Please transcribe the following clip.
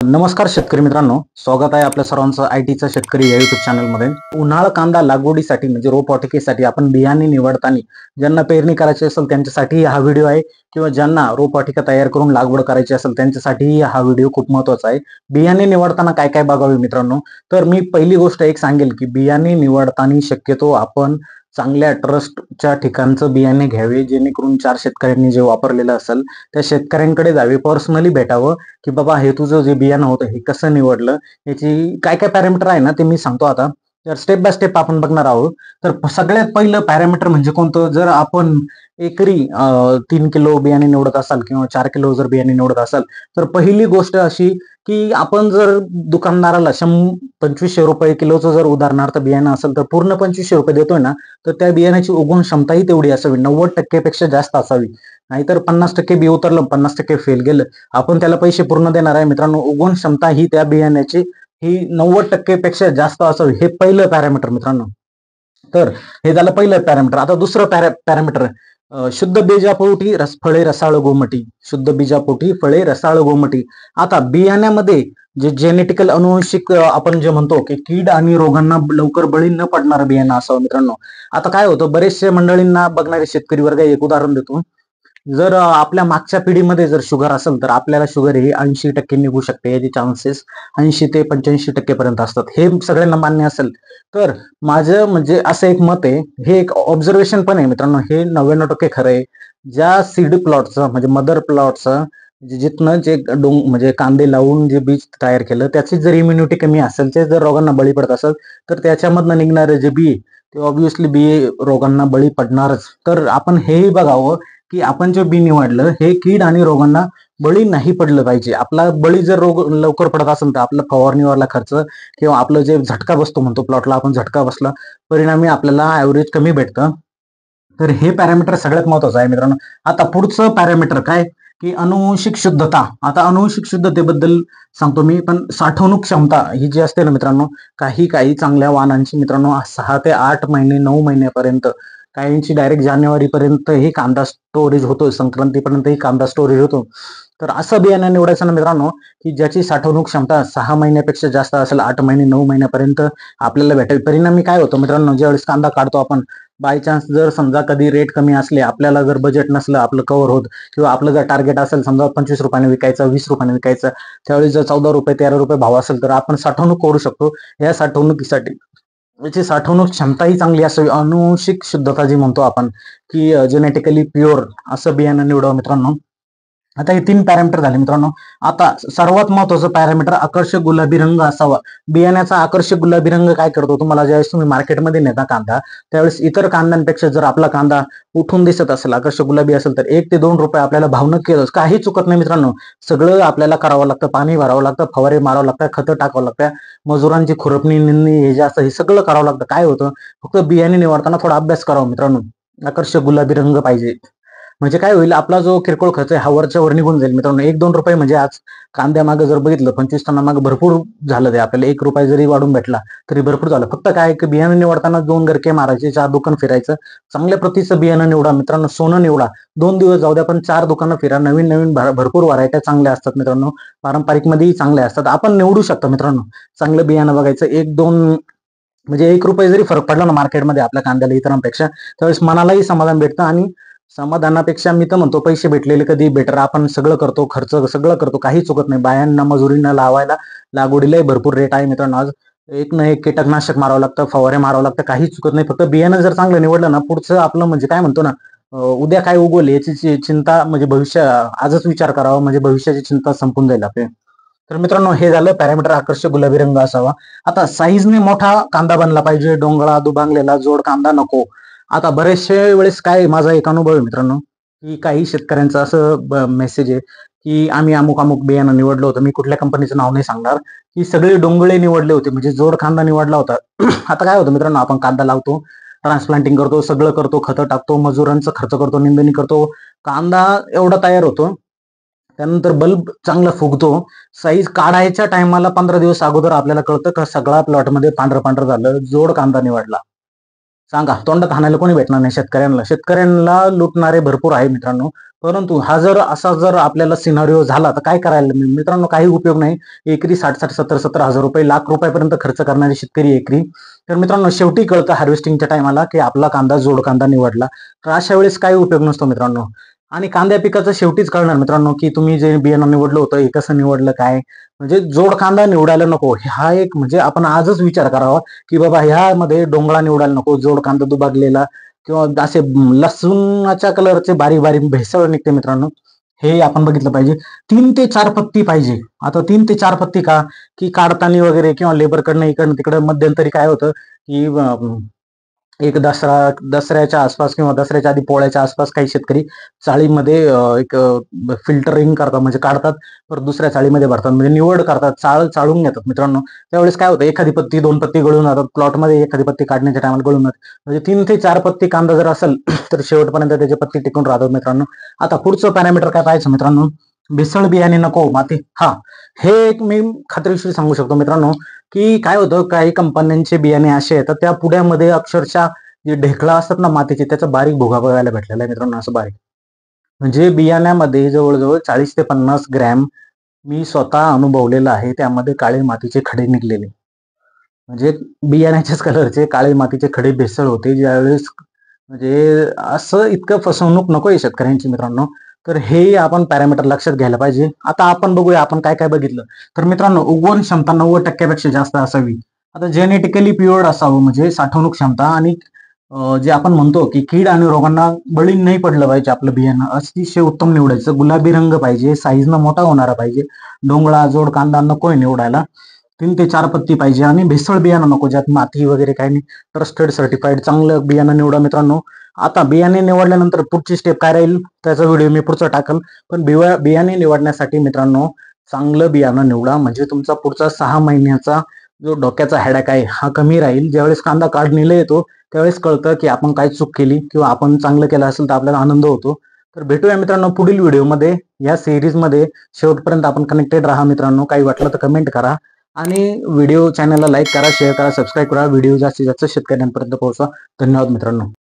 नमस्कार शेतकरी मित्रांनो, स्वागत आहे आपल्या सर्वांचं आयटीचा शेतकरी या युट्यूब चॅनलमध्ये. उन्हाळ कांदा लागवडीसाठी म्हणजे रोपवाटिकेसाठी आपण बियाणे निवडताना ज्यांना पेरणी करायची असेल त्यांच्यासाठी हा व्हिडिओ आहे, किंवा ज्यांना रोपवाटिका तयार करून लागवड करायची असेल त्यांच्यासाठी हा व्हिडिओ खूप महत्त्वाचा आहे. बियाणे निवडताना काय काय बघावे मित्रांनो, तर मी पहिली गोष्ट एक सांगेल की बियाणे निवडताना शक्यतो आपण चांगल्या ट्रस्टच्या ठिकाणचं बियाणे घ्यावे, जेणेकरून 4 शेतकऱ्यांनी जे वापरलेलं असेल त्या शेतकऱ्यांकडे जावे, पर्सनली भेटावं की बाबा हे तुझं जे बियाणं होतं हे कसं निवडलं, याची काय काय पॅरामीटर आहे ना ते मी सांगतो आता. तर स्टेप बाय स्टेप आपण बघणार आहोत. तर सगळ्यात पहिलं पॅरामीटर म्हणजे कोणतं, जर आपण एकरी 3 किलो बियाणे निवडत असाल किंवा 4 किलो जर बियाणे निवडत असाल, तर पहिली गोष्ट अशी की आपण जर दुकानदाराला 2500 रुपये किलोचं जर उदाहरणार्थ बियाणं असेल तर पूर्ण 2500 रुपये देतोय ना, तर त्या बियाण्याची उगवण क्षमताही तेवढी असावी, 90% पेक्षा जास्त असावी. नाहीतर 50% बी उतरलं, 50% फेल गेलं, आपण त्याला पैसे पूर्ण देणार आहे मित्रांनो. उगवण क्षमता ही त्या बियाण्याची ही 90% पेक्षा जास्त असावी, हे पहिलं पॅरामीटर मित्रांनो. तर हे झालं पहिलं पॅरामीटर. आता दुसरं पॅरामीटर, शुद्ध बीजापोटी फळे रसाळ गोमटी. शुद्ध बीजापोटी फळे रसाळ गोमटी. आता बियाण्यामध्ये जे जेनेटिकल अनुवंशिक आपण जे म्हणतो की कीड आणि रोगांना लवकर बळी न पडणारं बियाणं असावं मित्रांनो. आता काय होतं, बरेचशे मंडळींना बघणारे शेतकरी वर्ग एक उदाहरण देतो. जर आपल्या मागच्या पिढीमध्ये जर शुगर असेल तर आपल्याला शुगर ही 80% निघू शकते, याचे चान्सेस 80 ते 85% पर्यंत असतात. हे सगळ्यांना मान्य असेल. तर माझं म्हणजे असं एक मत आहे, हे एक ऑब्झर्वेशन पण आहे मित्रांनो, हे 99% खरं आहे. ज्या सीड प्लॉटचं म्हणजे मदर प्लॉटचं जिथनं जे म्हणजे कांदे लावून जे बीज तयार केलं त्याची जर इम्युनिटी कमी असेल, ते जर रोगांना बळी पडत असेल, तर त्याच्यामधनं निघणारे जे बी ते ऑब्व्हियसली बी रोगांना बळी पडणारच. तर आपण हेही बघावं की आपण जे बी निवडलं हे कीड आणि रोगांना बळी नाही पडलं पाहिजे. आपला बळी जर रोग लवकर पडत असेल तर आपला फवारणीवरला खर्च किंवा आपलं जे झटका बसतो म्हणतो प्लॉटला, आपण झटका बसला परिणामी आपल्याला ऍव्हरेज कमी भेटतं. तर हे पॅरामीटर सगळ्यात महत्वाचं आहे मित्रांनो. आता पुढचं पॅरामीटर काय की अनुवंशिक शुद्धता. आता अनुवंशिक शुद्धतेबद्दल सांगतो मी, पण साठवणूक क्षमता ही जी असते ना मित्रांनो, काही चांगल्या वाहनांची मित्रांनो 6 ते 8 महिने 9 महिन्यापर्यंत, काहींची डायरेक्ट जानेवारी पर्यंत ही कांदा स्टोरेज होतो, संक्रांतीपर्यंत ही कांदा स्टोरेज होतो. तर असं बियाणं निवडायचं ना मित्रांनो की ज्याची साठवणूक क्षमता 6 महिन्यापेक्षा जास्त असेल, 8 महिने 9 महिन्यापर्यंत आपल्याला भेटेल. परिणामी काय होतं मित्रांनो, ज्यावेळेस कांदा काढतो आपण, बाय चान्स जर समजा कधी रेट कमी असले, आपल्याला जर बजेट नसलं आपलं कव्हर होत, किंवा आपलं जर टार्गेट असेल समजा 25 रुपयाने विकायचं, 20 रुपयाने विकायचं, त्यावेळेस जर 14 रुपये 13 रुपये भाव असेल तर आपण साठवणूक करू शकतो. या साठवणुकीसाठी याची साठवणूक क्षमताही चांगली असावी. अनुवंशिक शुद्धता जी म्हणतो आपण की जेनेटिकली प्युअर असं बियाणं निवडावं मित्रांनो. आता हे 3 पॅरामीटर झाले मित्रांनो. आता सर्वात महत्वाचं पॅरामीटर आकर्षक गुलाबी रंग असावा. बियाण्याचा आकर्षक गुलाबी रंग काय करतो, तुम्हाला ज्यावेळेस तुम्ही मार्केटमध्ये नेता कांदा, त्यावेळेस इतर कांद्यांपेक्षा जर आपला कांदा उठून दिसत असेल, आकर्षक गुलाबी असेल, तर 1 ते 2 रुपये आपल्याला भाव नक्की काही चुकत नाही मित्रांनो. सगळं आपल्याला करावं लागतं, पाणी भरावं लागतं, फवारे मारावं लागतं, खतं टाकावं लागतं, मजुरांची खुरपणी निंदणी हे जे असतं हे सगळं करावं लागतं. काय होतं, फक्त बियाणे निवडताना थोडा अभ्यास करावा मित्रांनो. आकर्षक गुलाबी रंग पाहिजे, म्हणजे काय होईल, आपला जो किरकोळ खर्च आहे हा वरच्या वर निघून जाईल मित्रांनो. 1-2 रुपये म्हणजे आज कांद्यामागे जर बघितलं 25 टनामागे भरपूर झालं, ते आपल्याला 1 रुपया जरी वाढून भेटला तरी भरपूर झालं. फक्त काय की बियाणं निवडताना 2 गरके मारायचे, 4 दुकान फिरायचं, चांगल्या प्रतीचं बियाणं निवडा मित्रांनो. सोनं निवडा, 2 दिवस जाऊ द्या पण 4 दुकानं फिरा. नवीन नवीन भरपूर व्हरायट्या चांगल्या असतात मित्रांनो, पारंपरिक मध्येही चांगल्या असतात, आपण निवडू शकता मित्रांनो. चांगलं बियाणं बघायचं, 1-2 म्हणजे 1 रुपये जरी फरक पडला ना मार्केटमध्ये आपल्या कांद्याला इतरांपेक्षा, त्यावेळेस मनालाही समाधान भेटतं. आणि समाधानापेक्षा मी तर म्हणतो पैसे भेटलेले कधी बेटर. आपण सगळं करतो, खर्च सगळं करतो, काही चुकत नाही. बायांना मजुरींना लावायला लागवडीलाही भरपूर रेट आहे मित्रांनो. आज एक ना एक कीटकनाशक मारावं लागतं, फवारे मारावं लागतं, काही चुकत नाही. फक्त बियाणं जर चांगलं निवडलं ना, पुढचं आपलं म्हणजे काय म्हणतो ना, उद्या काय उगवले याची चिंता म्हणजे भविष्य आजच विचार करावा, म्हणजे भविष्याची चिंता संपून जाईल आपली. तर मित्रांनो हे झालं पॅरामीटर, आकर्षक गुलाबी रंग असावा. आता साईजने मोठा कांदा बनला पाहिजे, डोंगळा दुबांगलेला जोड कांदा नको. आता बरेचशे वेळेस काय माझा एक अनुभव आहे मित्रांनो, की काही शेतकऱ्यांचा असं मेसेज आहे की आम्ही अमुक अमुक बियाणं निवडलं होतं, मी कुठल्या कंपनीचं नाव नाही सांगणार, की सगळे डोंगळे निवडले होते, म्हणजे जोड कांदा निवडला होता. आता काय होतं मित्रांनो, आपण कांदा लावतो, ट्रान्सप्लांटिंग करतो, सगळं करतो, खतं टाकतो, मजुरांचा खर्च करतो, निंदणी करतो, कांदा एवढा तयार होतो, त्यानंतर बल्ब चांगला फुगतो, साईज काढायच्या टायमाला 15 दिवस अगोदर आपल्याला कळतं का सगळा प्लॉटमध्ये पांढरं पांढरं झालं, जोड कांदा निवडला. सांगा, तोंडात हाणायला कोणी भेटणार नाही शेतकऱ्यांना. शेतकऱ्यांना लुटणारे भरपूर आहे मित्रांनो. परंतु हा जर आपल्याला सिनारिओ झाला तर काय करायला मित्रांनो, काही उपयोग नाही. एकरी 60-60, 70-70 हजार रुपये, लाख रुपयापर्यंत खर्च करणारे शेतकरी एकरी. तर मित्रांनो, शेवटी कळतं हार्वेस्टिंगच्या टायमाला की आपला कांदा जोड कांदा निवडला. तर अशा वेळेस काही उपयोग नसतो मित्रांनो. आणि कांद्या पिकाचं शेवटीच कळणार मित्रांनो की तुम्ही जे बियाणं निवडलं होतं हे कसं निवडलं, काय म्हणजे जोड कांदा निवडायला नको. हा एक म्हणजे आपण आजच विचार करावा की बाबा ह्यामध्ये डोंगळा निवडायला नको, जोड कांदा दुबागलेला किंवा असे लसूणाच्या कलरचे बारीक बारीक भेसळ निघते मित्रांनो. हे आपण बघितलं पाहिजे. 3 ते 4 पत्ती पाहिजे. आता 3 ते 4 पत्ती का, की काढताना वगैरे किंवा लेबरकडनं इकडनं तिकडं मध्यंतरी काय होतं की एक दसऱ्याच्या आसपास किंवा दसऱ्याच्या आधी पोळ्याच्या आसपास काही शेतकरी चाळीमध्ये एक फिल्टरिंग करतात, म्हणजे काढतात, तर दुसऱ्या चाळीमध्ये भरतात, म्हणजे निवड करतात, चाळून घेतात मित्रांनो. त्यावेळेस काय होतं, एखादी पत्ती 2 पत्ती गळून जातात, प्लॉटमध्ये एखादी पत्ती काढण्याच्या टायमाला गळून जातात. म्हणजे 3 ते 4 पत्ती कांदा जर असेल तर शेवटपर्यंत त्याची पत्ती टिकून राहतात मित्रांनो. आता पुढचं पॅरामीटर काय पाहायचं मित्रांनो, भेसळ बियाणे नको माती. हा, हे एक मी खात्रीशीर सांगू शकतो मित्रांनो की काय होतं, काही कंपन्यांचे बियाणे असे येतात त्या पुढ्यामध्ये अक्षरशः जे ढेकळा असतात ना मातीचे, त्याचा बारीक भुगा बघायला भेटलेला आहे मित्रांनो, असं बारीक. म्हणजे बियाण्यामध्ये जवळजवळ 40 ते 50 ग्रॅम मी स्वतः अनुभवलेलं आहे, त्यामध्ये काळे मातीचे खडे निघलेले. म्हणजे बियाण्याच्याच कलरचे काळे मातीचे खडे भेसळ होते. ज्यावेळेस म्हणजे असं इतकं फसवणूक नकोय शेतकऱ्यांची मित्रांनो. तर हे आपण पॅरामीटर लक्षात घ्यायला पाहिजे. आता आपण बघूया आपण काय काय बघितलं. तर मित्रांनो, उगवण क्षमता 90% जास्त असावी. आता जेनेटिकली प्युअर्ड असावं, म्हणजे साठवणूक क्षमता, आणि जे आपण म्हणतो की कीड आणि रोगांना बळी नाही पडलं पाहिजे आपलं बियाणं, अतिशय उत्तम निवडायचं. गुलाबी रंग पाहिजे, साईजनं मोठा होणारा पाहिजे. डोंगळा जोड कांदा नकोय निवडायला. 3 ते 4 पत्ती पाहिजे आणि भेसळ बियाणं नको, ज्यात माती वगैरे काही नाही. ट्रस्टेड सर्टिफाईड चांगलं बियाणं निवडा मित्रांनो. आता बियाणे निवडल्यानंतर पुढची स्टेप काय राहील त्याचा व्हिडिओ मी पुढचा टाकल. पण बियाणे निवडण्यासाठी मित्रांनो, चांगलं बियाणं निवडा, म्हणजे तुमचा पुढचा 6 महिन्याचा जो डोक्याचा हेडॅक आहे हा कमी राहील. ज्यावेळेस कांदा काढणीला येतो त्यावेळेस कळतं की आपण काय चूक केली किंवा आपण चांगलं केलं असेल तर आपल्याला आनंद होतो. तर भेटूया मित्रांनो पुढील व्हिडिओमध्ये. या सिरीजमध्ये शेवटपर्यंत आपण कनेक्टेड राहा मित्रांनो. काही वाटलं तर कमेंट करा आणि चॅनलला लाईक करा, शेअर करा, सबस्क्राईब करा. व्हिडिओ जास्तीत जास्त शेतकऱ्यांपर्यंत पोहोचवा. धन्यवाद मित्रांनो.